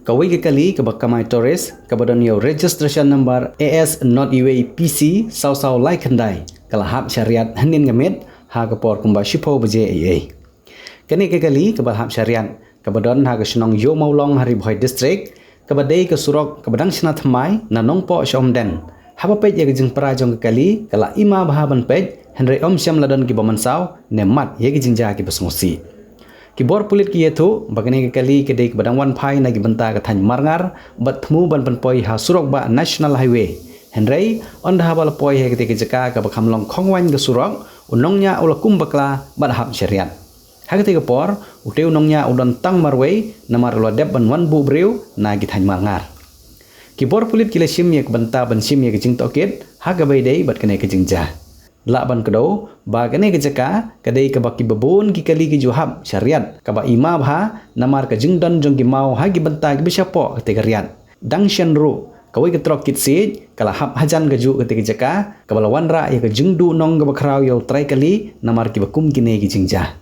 kawai ke kali ke bakamai Torres kebadan yo registration number AS not UA PC sau lai khandai kalahap syariat hanin ngamet ha kapor kumba shipo beje AA kene ke kali ke balhap syariat kebadan ha ke senong yo maulong hari boy district kebadai ke surok kebadang sina thamai na nongpo shomden haba pej ye jing pra jong ke kali kala ima bahaban pej Henry Syam ladan ki bamansau nemat ye ki jingja ki basmosi ki bor pulit ki yetu bagane ke kali ke dei badang wan phai na ki banta ka thany marngar batmu ban poi ha surok ba national highway Henry on da bal poi he ke jaka ka bakham long khongwan ke surok unongnya ulakum bakla badhap syariat ha ke ke por uteu nongnya udon tang marwei namar lo deb ban wan bu breu na ki thany marngar ki bor pulit ki le sim ye ke banta ban sim ye ke jing toket ha ga bai dei bat kene ke jingja Laban kedau, bagane ke jaka, kadai ke baki babon ki kali ki juhab syariat, kaba ima bha, namar ke jingdan jong ki mau hagi benta ki bisyapo ketika riat. Dang syan ru, kawai ke trok kit sij, kala hap hajan ke ju ketika jaka, kabala wanra ya ke jingdu nong ke bakrau yau trai kali, namar ki bakum kine ki jingja.